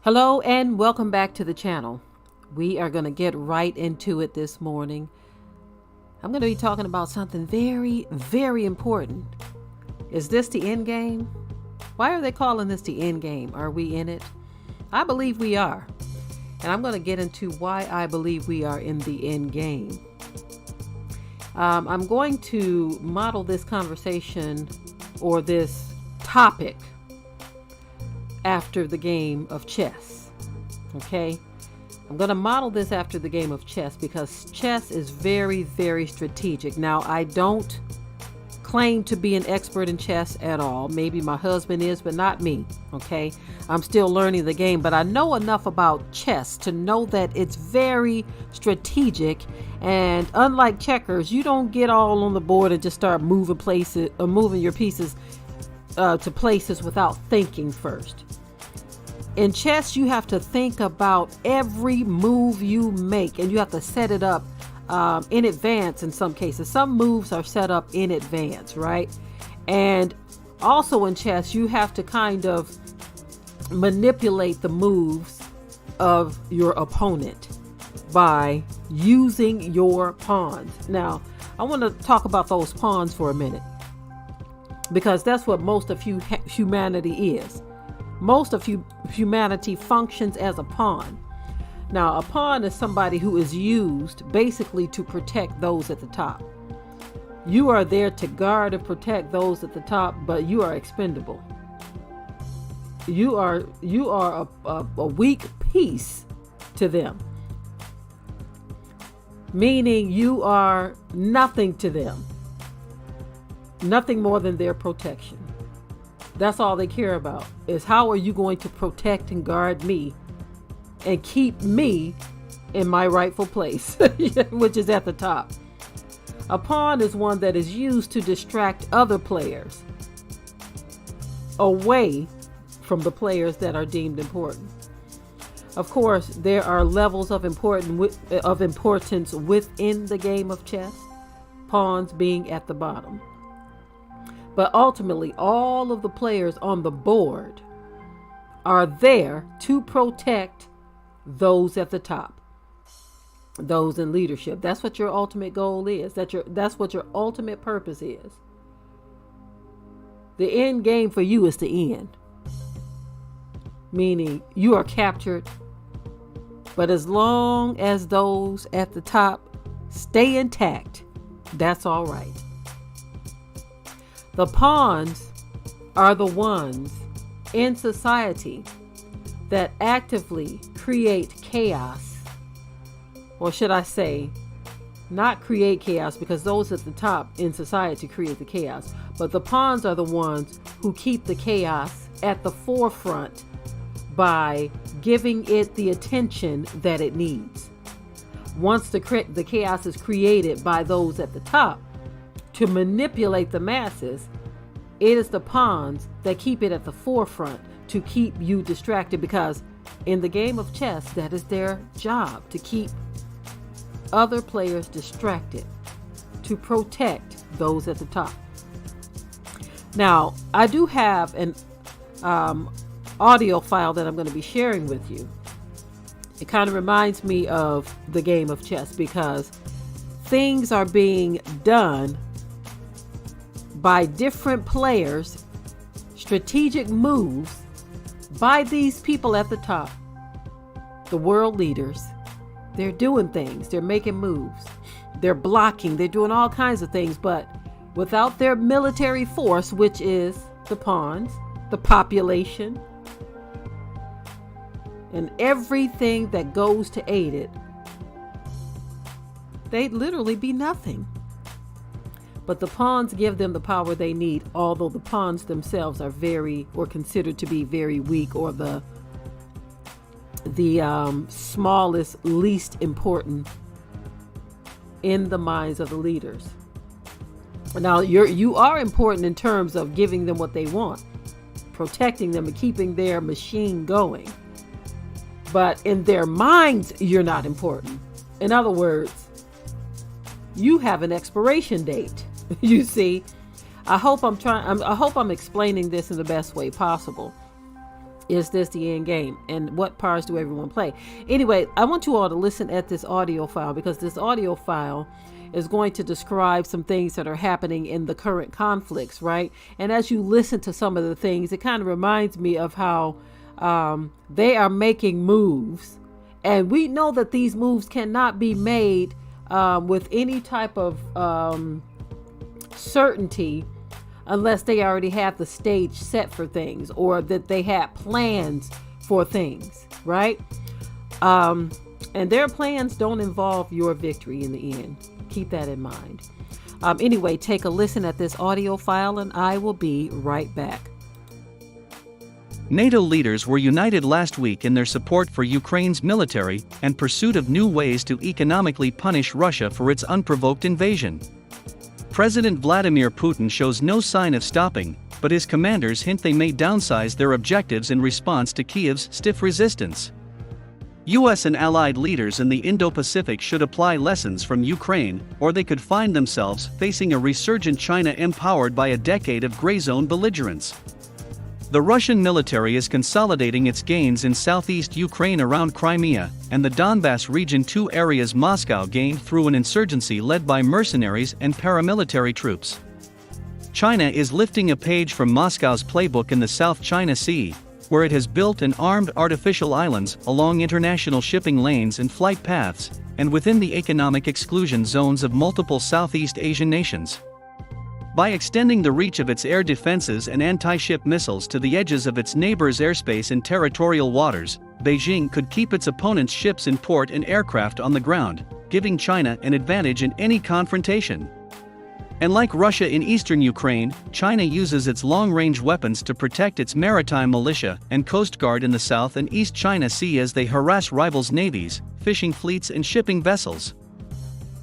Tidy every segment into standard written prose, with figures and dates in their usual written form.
Hello and welcome back to the channel. We are going to get right into it this morning. I'm going to be talking about something very, very important. Is this the end game? Why are they calling this the end game? Are we in it? I believe we are. And I'm going to get into why I believe we are in the end game. I'm going to model this conversation or this topic after the game of chess. Okay? I'm going to model this after the game of chess because chess is very, very strategic. Now, I don't claim to be an expert in chess at all. Maybe my husband is, but not me. Okay? I'm still learning the game, but I know enough about chess to know that it's very strategic. And unlike checkers, you don't get all on the board and just start moving places or moving your pieces to places without thinking first. In chess, you have to think about every move you make, and you have to set it up in advance in some cases. Some moves are set up in advance, right? And also in chess, you have to kind of manipulate the moves of your opponent by using your pawns. Now, I want to talk about those pawns for a minute, because that's what most of humanity is. Most of humanity functions as a pawn. Now, a pawn is somebody who is used basically to protect those at the top. You are there to guard and protect those at the top, but you are expendable. You are a weak piece to them, meaning you are nothing to them. Nothing more than their protection. That's all they care about, is how are you going to protect and guard me and keep me in my rightful place, which is at the top. A pawn is one that is used to distract other players away from the players that are deemed important. Of course, there are levels of importance within the game of chess, pawns being at the bottom. But ultimately, all of the players on the board are there to protect those at the top, those in leadership. That's what your ultimate goal is. That's what your ultimate purpose is. The end game for you is the end, meaning you are captured. But as long as those at the top stay intact, that's all right. The pawns are the ones in society that actively create chaos. Or should I say, not create chaos, because those at the top in society create the chaos. But the pawns are the ones who keep the chaos at the forefront by giving it the attention that it needs. Once the chaos is created by those at the top, to manipulate the masses, it is the pawns that keep it at the forefront to keep you distracted, because in the game of chess, that is their job, to keep other players distracted, to protect those at the top. Now, I do have an audio file that I'm going to be sharing with you. It kind of reminds me of the game of chess, because things are being done by different players, strategic moves by these people at the top, the world leaders. They're doing things, they're making moves, they're blocking, they're doing all kinds of things, but without their military force, which is the pawns, the population, and everything that goes to aid it, they'd literally be nothing. But the pawns give them the power they need, although the pawns themselves are considered to be very weak, or the smallest, least important in the minds of the leaders. Now, you are important in terms of giving them what they want, protecting them and keeping their machine going. But in their minds, you're not important. In other words, you have an expiration date. You see, I hope I'm explaining this in the best way possible. Is this the end game? And what parts do everyone play? Anyway, I want you all to listen at this audio file, because this audio file is going to describe some things that are happening in the current conflicts, right? And as you listen to some of the things, it kind of reminds me of how they are making moves. And we know that these moves cannot be made with any type of certainty unless they already have the stage set for things, or that they had plans for things, right? And their plans don't involve your victory in the end. Keep that in mind. Anyway, take a listen at this audio file and I will be right back. NATO leaders were united last week in their support for Ukraine's military and pursuit of new ways to economically punish Russia for its unprovoked invasion. President Vladimir Putin shows no sign of stopping, but his commanders hint they may downsize their objectives in response to Kyiv's stiff resistance. US and allied leaders in the Indo-Pacific should apply lessons from Ukraine, or they could find themselves facing a resurgent China empowered by a decade of gray zone belligerence. The Russian military is consolidating its gains in southeast Ukraine around Crimea and the Donbas region, two areas Moscow gained through an insurgency led by mercenaries and paramilitary troops. China is lifting a page from Moscow's playbook in the South China Sea, where it has built and armed artificial islands along international shipping lanes and flight paths, and within the economic exclusion zones of multiple Southeast Asian nations. By extending the reach of its air defenses and anti-ship missiles to the edges of its neighbors' airspace and territorial waters, Beijing could keep its opponents' ships in port and aircraft on the ground, giving China an advantage in any confrontation. And like Russia in eastern Ukraine, China uses its long-range weapons to protect its maritime militia and coast guard in the South and East China Sea as they harass rivals' navies, fishing fleets and shipping vessels.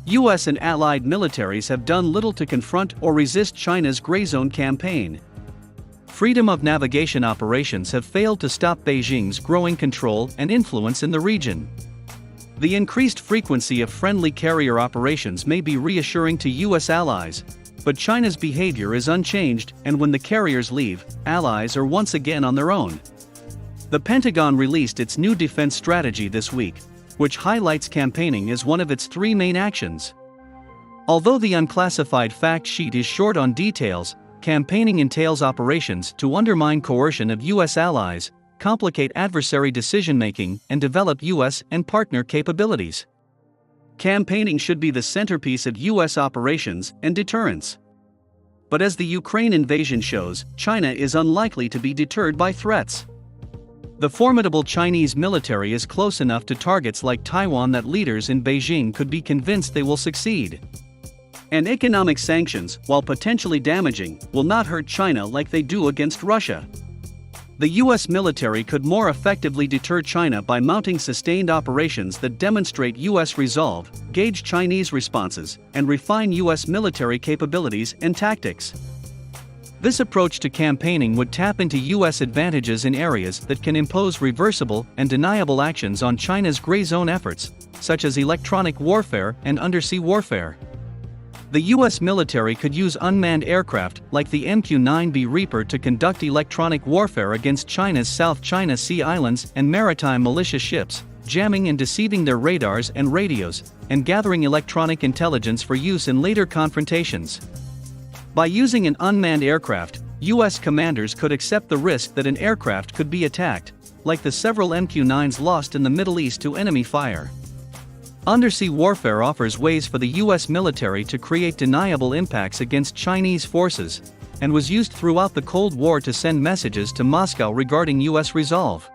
US and allied militaries have done little to confront or resist China's gray zone campaign. Freedom of navigation operations have failed to stop Beijing's growing control and influence in the region. The increased frequency of friendly carrier operations may be reassuring to US allies, but China's behavior is unchanged, and when the carriers leave, allies are once again on their own. The Pentagon released its new defense strategy this week, which highlights campaigning as one of its three main actions. Although the unclassified fact sheet is short on details, campaigning entails operations to undermine coercion of US allies, complicate adversary decision-making, and develop US and partner capabilities. Campaigning should be the centerpiece of US operations and deterrence. But as the Ukraine invasion shows, China is unlikely to be deterred by threats. The formidable Chinese military is close enough to targets like Taiwan that leaders in Beijing could be convinced they will succeed. And economic sanctions, while potentially damaging, will not hurt China like they do against Russia. The US military could more effectively deter China by mounting sustained operations that demonstrate US resolve, gauge Chinese responses, and refine US military capabilities and tactics. This approach to campaigning would tap into US advantages in areas that can impose reversible and deniable actions on China's gray zone efforts, such as electronic warfare and undersea warfare. The US military could use unmanned aircraft like the MQ-9B Reaper to conduct electronic warfare against China's South China Sea islands and maritime militia ships, jamming and deceiving their radars and radios, and gathering electronic intelligence for use in later confrontations. By using an unmanned aircraft, US commanders could accept the risk that an aircraft could be attacked, like the several MQ-9s lost in the Middle East to enemy fire. Undersea warfare offers ways for the US military to create deniable impacts against Chinese forces, and was used throughout the Cold War to send messages to Moscow regarding US resolve.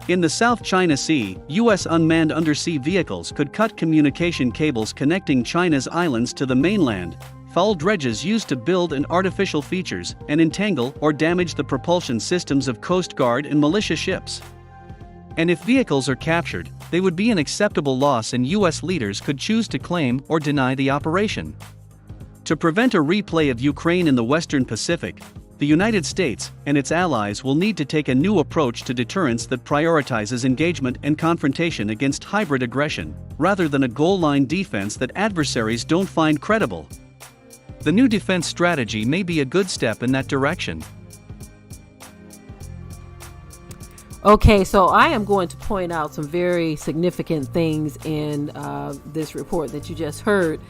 In the South China Sea, US unmanned undersea vehicles could cut communication cables connecting China's islands to the mainland, foul dredges used to build and artificial features, and entangle or damage the propulsion systems of Coast Guard and militia ships. And if vehicles are captured, they would be an acceptable loss and US leaders could choose to claim or deny the operation. To prevent a replay of Ukraine in the Western Pacific, the United States and its allies will need to take a new approach to deterrence that prioritizes engagement and confrontation against hybrid aggression, rather than a goal-line defense that adversaries don't find credible. The new defense strategy may be a good step in that direction. Okay, so I am going to point out some very significant things in this report that you just heard,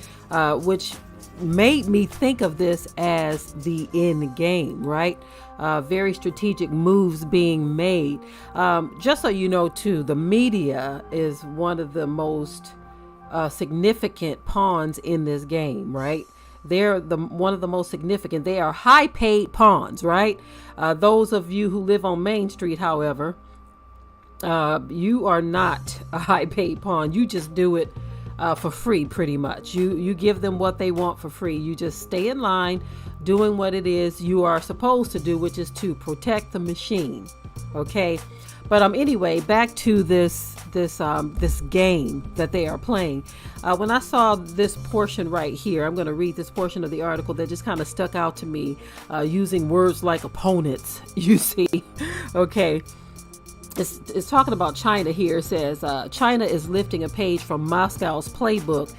which made me think of this as the end game, right? Very strategic moves being made. Just so you know, too, the media is one of the most significant pawns in this game, right? They're one of the most significant. They are high paid pawns, right? Those of you who live on Main Street, however, you are not a high paid pawn. You just do it for free, pretty much. You give them what they want for free. You just stay in line doing what it is you are supposed to do, which is to protect the machine. Okay. But anyway, back to this game that they are playing. When I saw this portion right here, I'm going to read this portion of the article that just kind of stuck out to me, using words like opponents. You see, okay. It's talking about China here. It says China is lifting a page from Moscow's playbook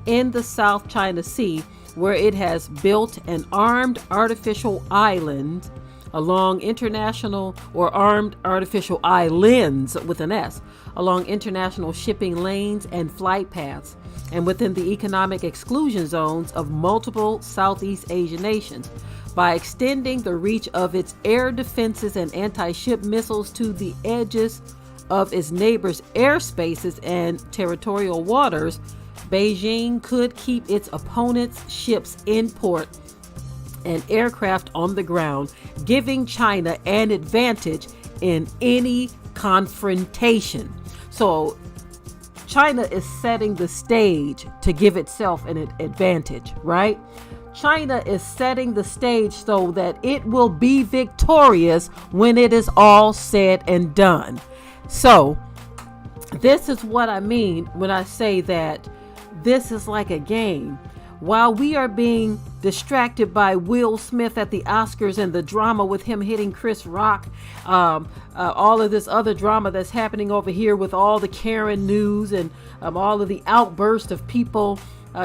in the South China Sea, where it has built an armed artificial island along international, or armed artificial islands with an S, along international shipping lanes and flight paths, and within the economic exclusion zones of multiple Southeast Asian nations, by extending the reach of its air defenses and anti-ship missiles to the edges of its neighbors' airspaces and territorial waters. Beijing could keep its opponents' ships in port and aircraft on the ground, giving China an advantage in any confrontation. So China is setting the stage to give itself an advantage, right? China is setting the stage so that it will be victorious when it is all said and done. So this is what I mean when I say that this is like a game. While we are being distracted by Will Smith at the Oscars and the drama with him hitting Chris Rock, all of this other drama that's happening over here with all the Karen news and all of the outburst of people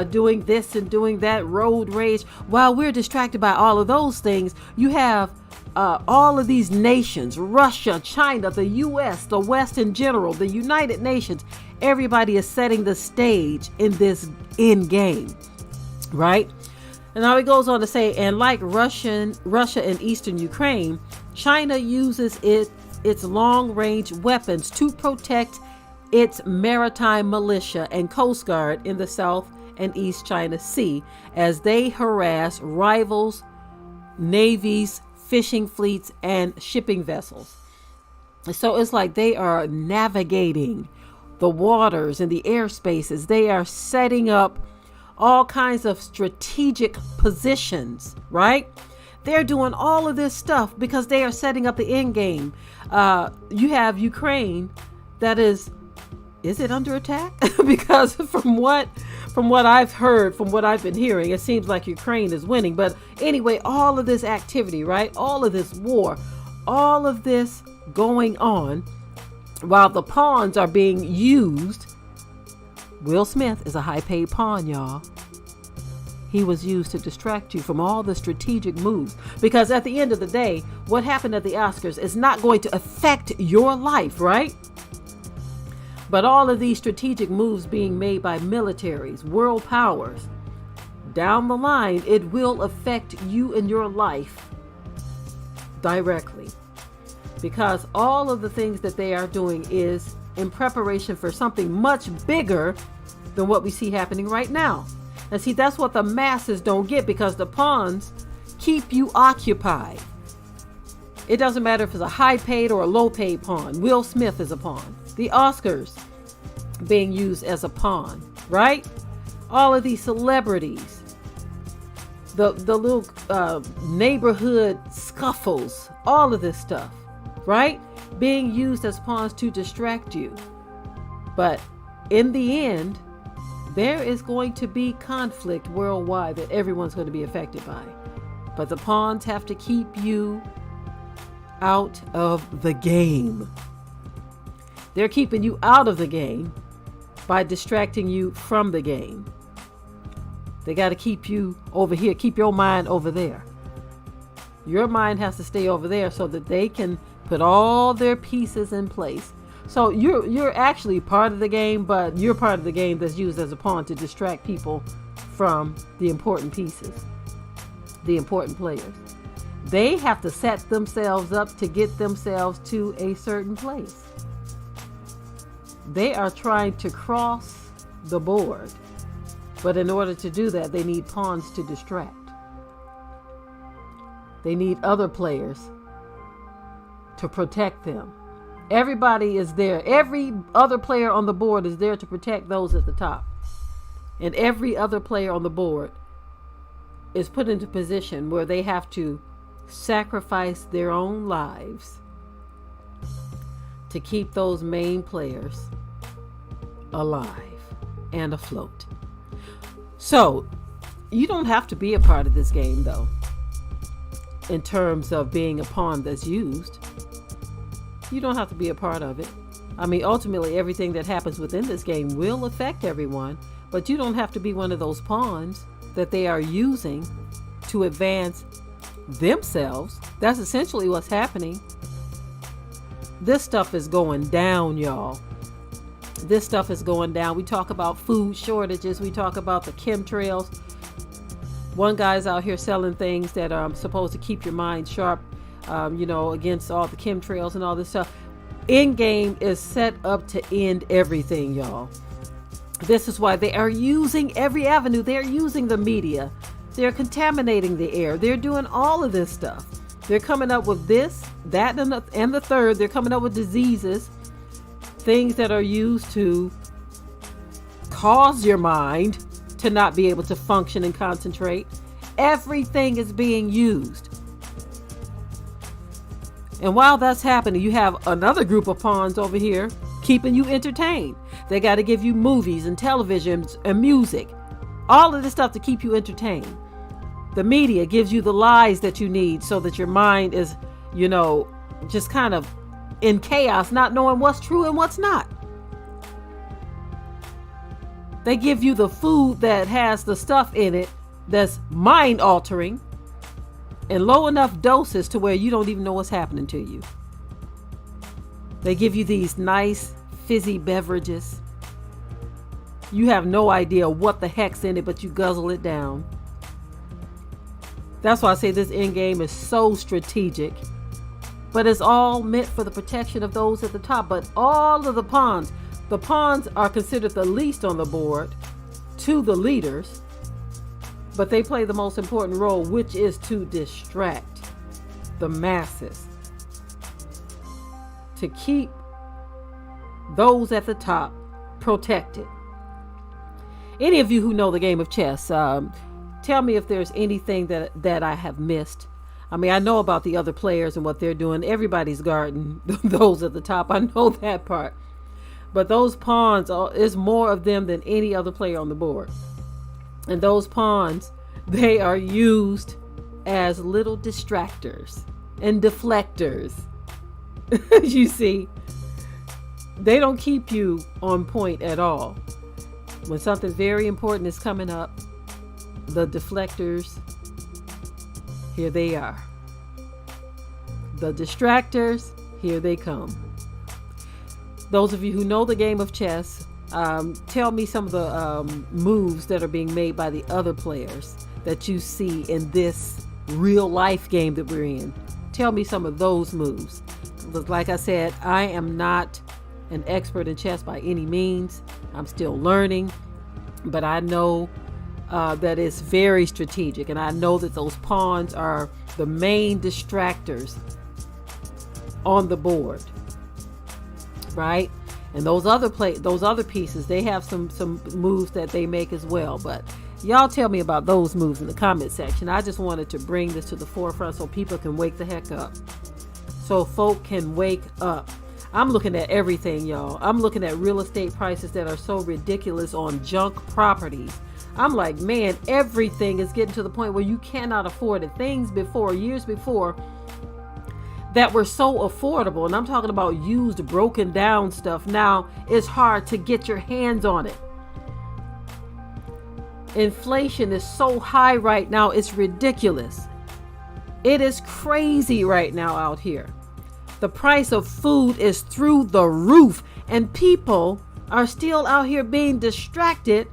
doing this and doing that, road rage. While we're distracted by all of those things, you have all of these nations, Russia, China, the U.S., the West in general, the United Nations. Everybody is setting the stage in this end game. Right? And now it goes on to say, and like Russia and Eastern Ukraine, China uses its long-range weapons to protect its maritime militia and Coast Guard in the South and East China Sea as they harass rivals, navies, fishing fleets, and shipping vessels. So it's like they are navigating the waters and the airspaces. They are setting up all kinds of strategic positions, right? They're doing all of this stuff because they are setting up the end game. You have Ukraine that is it under attack? Because from what I've heard, from what I've been hearing, it seems like Ukraine is winning. But anyway, all of this activity, right? All of this war, all of this going on while the pawns are being used. Will Smith is a high-paid pawn, y'all. He was used to distract you from all the strategic moves. Because at the end of the day, what happened at the Oscars is not going to affect your life, right? But all of these strategic moves being made by militaries, world powers, down the line, it will affect you and your life directly. Because all of the things that they are doing is in preparation for something much bigger than what we see happening right now. And see, that's what the masses don't get, because the pawns keep you occupied. It doesn't matter if it's a high paid or a low paid pawn. Will Smith is a pawn. The Oscars being used as a pawn, right? All of these celebrities, the little neighborhood scuffles, all of this stuff, right? Being used as pawns to distract you. But in the end, there is going to be conflict worldwide that everyone's going to be affected by. But the pawns have to keep you out of the game. They're keeping you out of the game by distracting you from the game. They got to keep you over here, keep your mind over there. Your mind has to stay over there so that they can put all their pieces in place. So you're actually part of the game, but you're part of the game that's used as a pawn to distract people from the important pieces, the important players. They have to set themselves up to get themselves to a certain place. They are trying to cross the board, but in order to do that, they need pawns to distract. They need other players to protect them. Everybody is there. Every other player on the board is there to protect those at the top. And every other player on the board is put into position where they have to sacrifice their own lives to keep those main players alive and afloat. So, you don't have to be a part of this game, though, in terms of being a pawn that's used. You don't have to be a part of it. I mean, ultimately, everything that happens within this game will affect everyone, but you don't have to be one of those pawns that they are using to advance themselves. That's essentially what's happening. This stuff is going down, y'all. This stuff is going down. We talk about food shortages. We talk about the chemtrails. One guy's out here selling things that are supposed to keep your mind sharp, against all the chemtrails and all this stuff. Endgame is set up to end everything, y'all. This is why they are using every avenue. They're using the media. They're contaminating the air. They're doing all of this stuff. They're coming up with this, that, and the third. They're coming up with diseases, things that are used to cause your mind to not be able to function and concentrate. Everything is being used. And while that's happening, you have another group of pawns over here keeping you entertained. They got to give you movies and televisions and music, all of this stuff to keep you entertained. The media gives you the lies that you need so that your mind is, just kind of in chaos, not knowing what's true and what's not. They give you the food that has the stuff in it that's mind altering in low enough doses to where you don't even know what's happening to you. They give you these nice fizzy beverages. You have no idea what the heck's in it, but you guzzle it down. That's why I say this end game is so strategic. But it's all meant for the protection of those at the top. But all of the pawns are considered the least on the board to the leaders. But they play the most important role, which is to distract the masses, to keep those at the top protected. Any of you who know the game of chess, tell me if there's anything that I have missed. I mean, I know about the other players and what they're doing. Everybody's guarding those at the top. I know that part. But those pawns, is more of them than any other player on the board. And those pawns, they are used as little distractors and deflectors. You see, they don't keep you on point at all. When something very important is coming up, the deflectors, here they are. The distractors, here they come. Those of you who know the game of chess, tell me some of the moves that are being made by the other players that you see in this real life game that we're in. Tell me some of those moves. Like I said, I am not an expert in chess by any means. I'm still learning, but I know that it's very strategic, and I know that those pawns are the main distractors on the board, right? And those other pieces, they have some moves that they make as well. But y'all tell me about those moves in the comment section. I just wanted to bring this to the forefront so people can wake the heck up. So folk can wake up. I'm looking at everything, y'all. I'm looking at real estate prices that are so ridiculous on junk properties. I'm like, man, everything is getting to the point where you cannot afford it. Things before, years before, that were so affordable, and I'm talking about used, broken down stuff. Now it's hard to get your hands on it. Inflation is so high right now, it's ridiculous. It is crazy right now out here. The price of food is through the roof, and people are still out here being distracted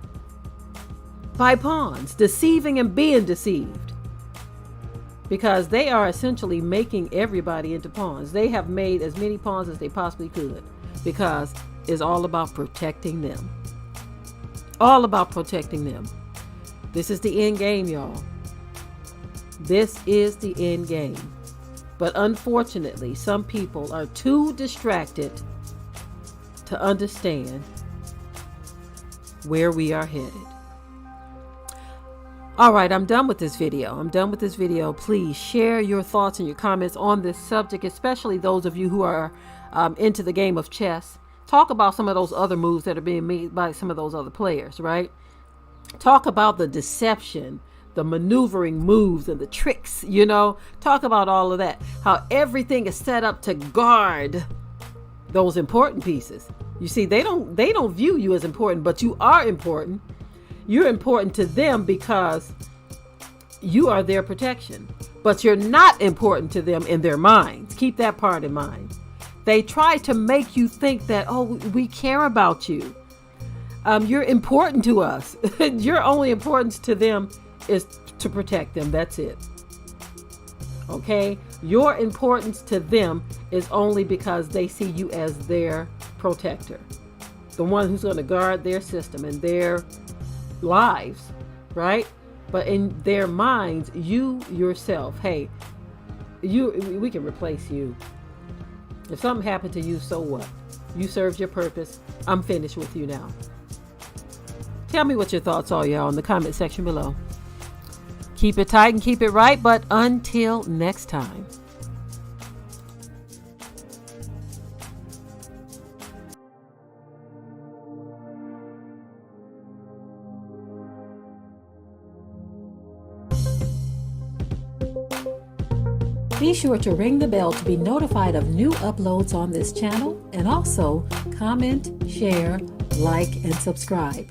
by pawns, deceiving and being deceived, because they are essentially making everybody into pawns. They have made as many pawns as they possibly could, because it's all about protecting them. All about protecting them. This is the end game, y'all. This is the end game. But unfortunately, some people are too distracted to understand where we are headed. All right, I'm done with this video. Please share your thoughts and your comments on this subject, especially those of you who are into the game of chess. Talk about some of those other moves that are being made by some of those other players, right? Talk about the deception, the maneuvering moves and the tricks, talk about all of that, how everything is set up to guard those important pieces. You see, they don't view you as important, but you are important. You're important to them because you are their protection, but you're not important to them in their minds. Keep that part in mind. They try to make you think that, oh, we care about you. You're important to us. Your only importance to them is to protect them. That's it. Okay? Your importance to them is only because they see you as their protector, the one who's going to guard their system and their lives, right? But in their minds, you yourself, hey, we can replace you. If something happened to you, so what? You served your purpose. I'm finished with you now. Tell me what your thoughts are, y'all, in the comment section below. Keep it tight and keep it right, but until next time. Be sure to ring the bell to be notified of new uploads on this channel, and also comment, share, like, and subscribe.